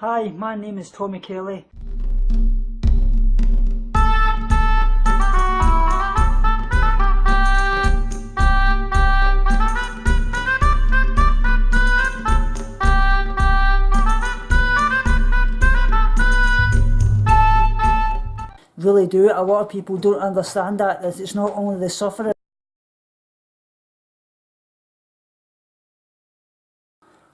Hi, my name is Tommy Kelly. Really do. A lot of people don't understand that it's not only the sufferer.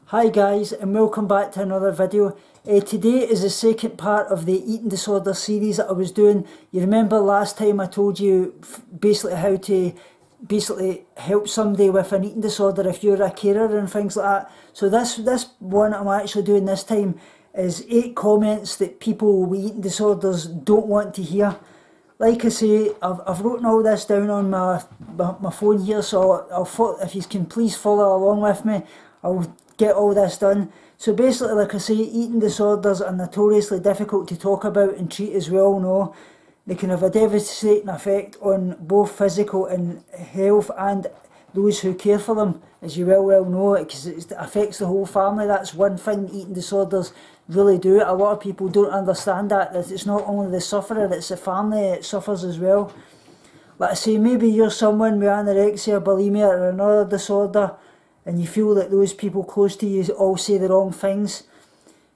Hi guys, and welcome back to another video. Today is the second part of the eating disorder series that I was doing. You remember last time I told you basically how to help somebody with an eating disorder if you're a carer and things like that. So this one I'm actually doing this time is 8 comments that people with eating disorders don't want to hear. Like I say, I've written all this down on my phone here, so if you can please follow along with me, I'll get all this done. So basically, like I say, eating disorders are notoriously difficult to talk about and treat, as we all know. They can have a devastating effect on both physical and health and those who care for them, as you well know, because it affects the whole family. That's one thing eating disorders really do. A lot of people don't understand that it's not only the sufferer, it's the family that suffers as well. Like I say, maybe you're someone with anorexia, bulimia or another disorder, and you feel that those people close to you all say the wrong things.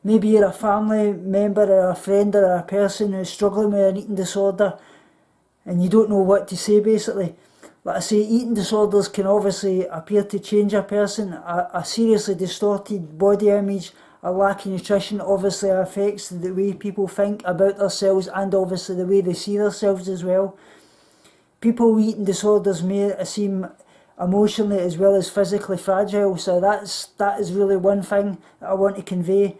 Maybe you're a family member or a friend or a person who's struggling with an eating disorder and you don't know what to say basically. Like I say, eating disorders can obviously appear to change a person. A seriously distorted body image, a lack of nutrition obviously affects the way people think about themselves and obviously the way they see themselves as well. People with eating disorders may seem emotionally as well as physically fragile, so that is really one thing that I want to convey.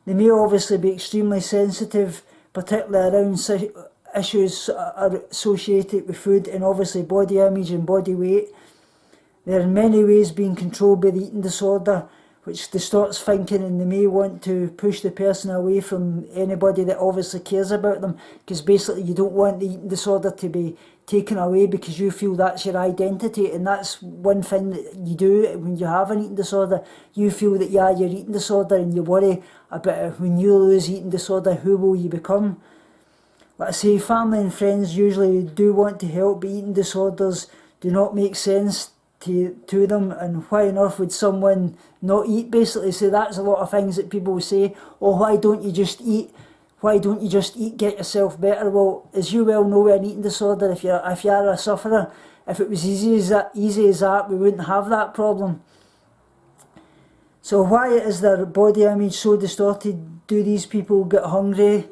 They may obviously be extremely sensitive, particularly around issues associated with food and obviously body image and body weight. They're in many ways being controlled by the eating disorder, which distorts thinking, and they may want to push the person away from anybody that obviously cares about them, because basically you don't want the eating disorder to be taken away because you feel that's your identity. And that's one thing that you do when you have an eating disorder. You feel that you're eating disorder and you worry about when you lose eating disorder, who will you become? Like I say, family and friends usually do want to help, but eating disorders do not make sense to them, and why on earth would someone not eat basically? So that's a lot of things that people say, oh, why don't you just eat, get yourself better? Well, as you well know, with an eating disorder, if you're a sufferer, if it was easy as that, we wouldn't have that problem. So why is their body image so distorted? Do these people get hungry?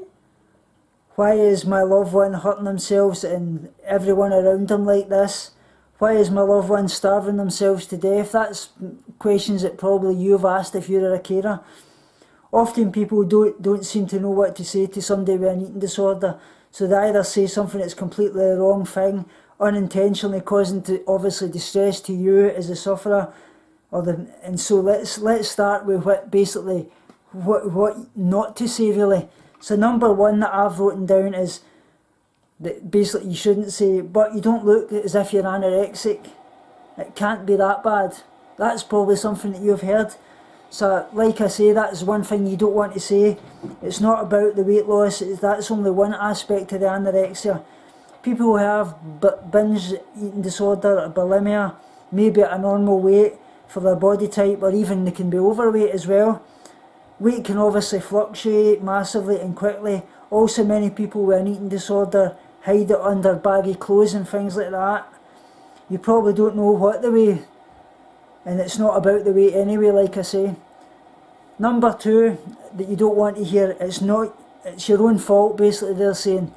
Why is my loved one hurting themselves and everyone around them like this? Why is my loved one starving themselves to death? That's questions that probably you've asked if you're a carer. Often people don't seem to know what to say to somebody with an eating disorder, so they either say something that's completely the wrong thing, unintentionally causing obviously distress to you as a sufferer, and so let's start with what not to say really. So number one that I've written down is that basically you shouldn't say, but you don't look as if you're anorexic. It can't be that bad. That's probably something that you've heard. So like I say, that's one thing you don't want to say. It's not about the weight loss, that's only one aspect of the anorexia. People who have binge eating disorder or bulimia may be at a normal weight for their body type, or even they can be overweight as well. Weight can obviously fluctuate massively and quickly. Also, many people with an eating disorder hide it under baggy clothes and things like that. You probably don't know what they weigh, and it's not about the weight anyway, like I say. Number two that you don't want to hear, it's your own fault basically. They're saying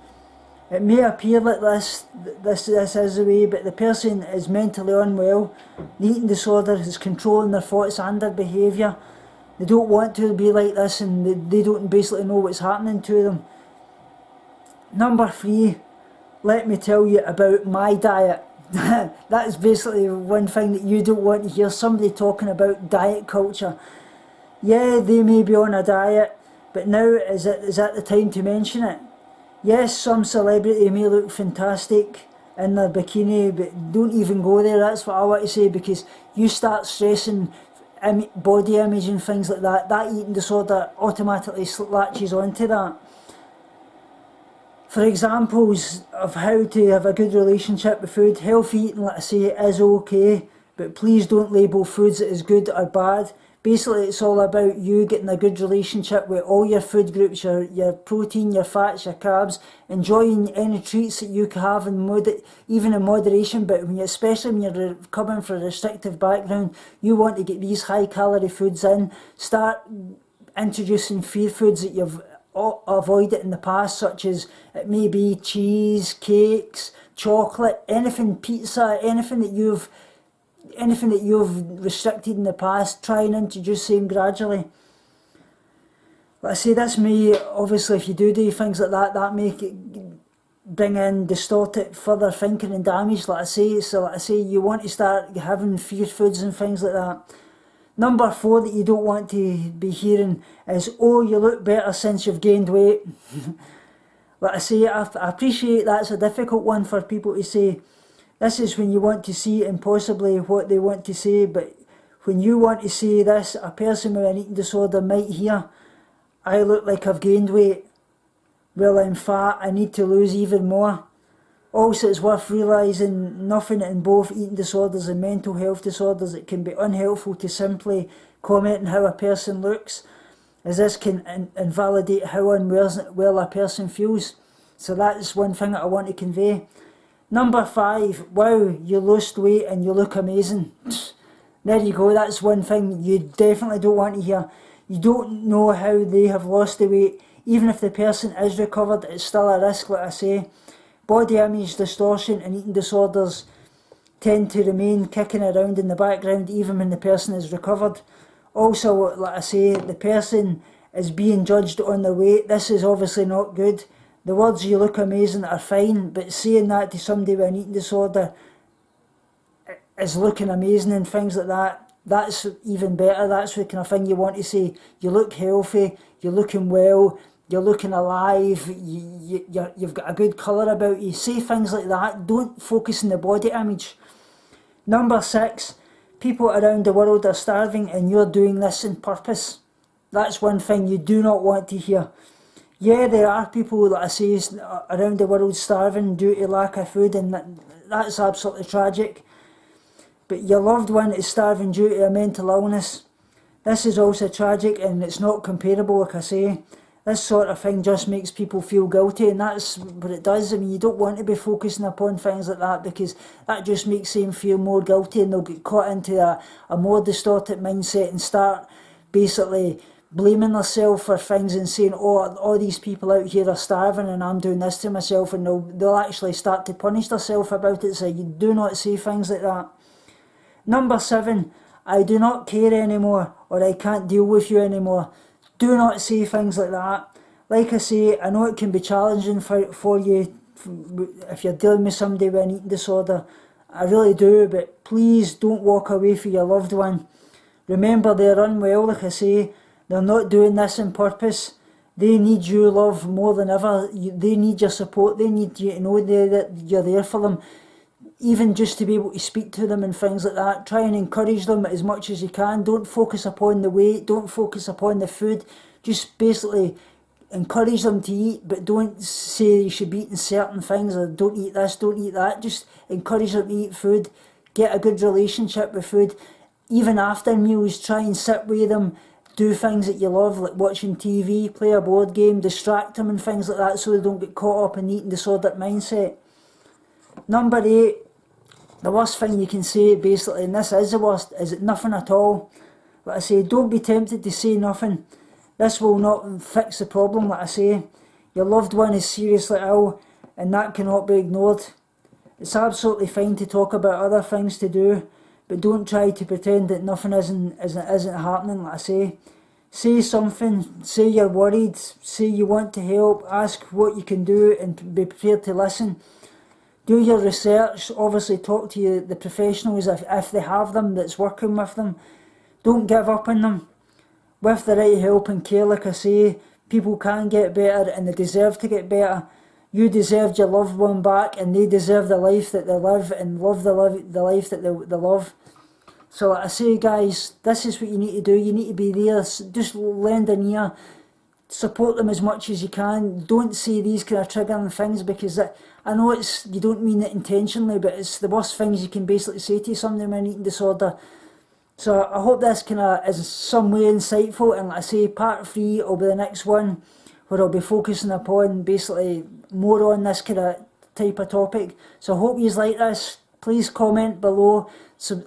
it may appear like this is the way, but the person is mentally unwell. The eating disorder is controlling their thoughts and their behaviour. They don't want to be like this, and they don't basically know what's happening to them. Number three, let me tell you about my diet. That's basically one thing that you don't want to hear, somebody talking about diet culture. Yeah, they may be on a diet, but now is that the time to mention it? Yes, some celebrity may look fantastic in their bikini, but don't even go there. That's what I want to say, because you start stressing body image and things like that, that eating disorder automatically latches onto that. For examples of how to have a good relationship with food, healthy eating, like I say, is okay, but please don't label foods as good or bad. Basically, it's all about you getting a good relationship with all your food groups, your protein, your fats, your carbs, enjoying any treats that you can have, even in moderation, but especially when you're coming from a restrictive background, you want to get these high-calorie foods in. Start introducing fear foods that you've avoided in the past, such as it may be cheese, cakes, chocolate, anything, pizza, anything that you've restricted in the past. Try and introduce them gradually. Like I say, that's me. Obviously, if you do things like that, that make it bring in distorted further thinking and damage, like I say. So like I say, you want to start having fear foods and things like that. Number 4 that you don't want to be hearing is, oh, you look better since you've gained weight. Like I say, I appreciate that's a difficult one for people to say. This is when you want to see and possibly what they want to say, but when you want to say this, a person with an eating disorder might hear, I look like I've gained weight. Well, I'm fat, I need to lose even more. Also, it's worth realising nothing in both eating disorders and mental health disorders, it can be unhelpful to simply comment on how a person looks, as this can invalidate how unwell a person feels. So that's one thing that I want to convey. Number 5, wow, you lost weight and you look amazing. There you go, that's one thing you definitely don't want to hear. You don't know how they have lost the weight. Even if the person is recovered, it's still a risk, like I say. Body image distortion and eating disorders tend to remain kicking around in the background even when the person is recovered. Also, like I say, the person is being judged on their weight. This is obviously not good. The words "you look amazing" are fine, but saying that to somebody with an eating disorder is looking amazing and things like that, that's even better. That's the kind of thing you want to say. You look healthy, you're looking well, you're looking alive, you've got a good colour about you. Say things like that. Don't focus on the body image. Number 6, people around the world are starving and you're doing this on purpose. That's one thing you do not want to hear. Yeah, there are people that I say around the world starving due to lack of food, and that's absolutely tragic. But your loved one is starving due to a mental illness. This is also tragic, and it's not comparable, like I say. This sort of thing just makes people feel guilty, and that's what it does. I mean, you don't want to be focusing upon things like that, because that just makes them feel more guilty, and they'll get caught into a more distorted mindset and start basically blaming themselves for things and saying, oh, all these people out here are starving and I'm doing this to myself, and they'll actually start to punish themselves about it. So you do not say things like that. Number 7, I do not care anymore, or I can't deal with you anymore. Do not say things like that. Like I say, I know it can be challenging for you if you're dealing with somebody with an eating disorder. I really do, but please don't walk away from your loved one. Remember, they're unwell, like I say. They're not doing this on purpose. They need your love more than ever. They need your support. They need you to know that you're there for them. Even just to be able to speak to them and things like that. Try and encourage them as much as you can. Don't focus upon the weight. Don't focus upon the food. Just basically encourage them to eat, but don't say you should be eating certain things, or don't eat this, don't eat that. Just encourage them to eat food. Get a good relationship with food. Even after meals, try and sit with them. Do things that you love, like watching TV, play a board game, distract them and things like that, so they don't get caught up in the eating disordered mindset. Number 8, the worst thing you can say, basically, and this is the worst, is nothing at all. Like I say, don't be tempted to say nothing. This will not fix the problem, like I say. Your loved one is seriously ill, and that cannot be ignored. It's absolutely fine to talk about other things to do, but don't try to pretend that nothing isn't happening, like I say. Say something, say you're worried, say you want to help, ask what you can do and be prepared to listen. Do your research, obviously talk to the professionals if they have them that's working with them. Don't give up on them. With the right help and care, like I say, people can get better and they deserve to get better. You deserve your loved one back, and they deserve the life that they live and love the life that they love. So like I say guys, this is what you need to do. You need to be there, just lend an ear, support them as much as you can. Don't say these kind of triggering things, because I know you don't mean it intentionally, but it's the worst things you can basically say to somebody with an eating disorder. So I hope this kind of is some way insightful, and like I say, part 3 will be the next one, where I'll be focusing upon basically more on this kind of type of topic. So I hope you like this. Please comment below,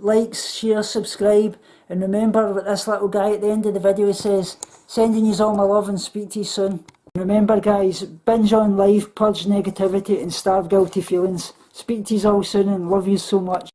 likes, share, subscribe, and remember what this little guy at the end of the video says: sending you all my love and speak to you soon. Remember guys, binge on life, purge negativity and starve guilty feelings. Speak to you all soon and love you so much.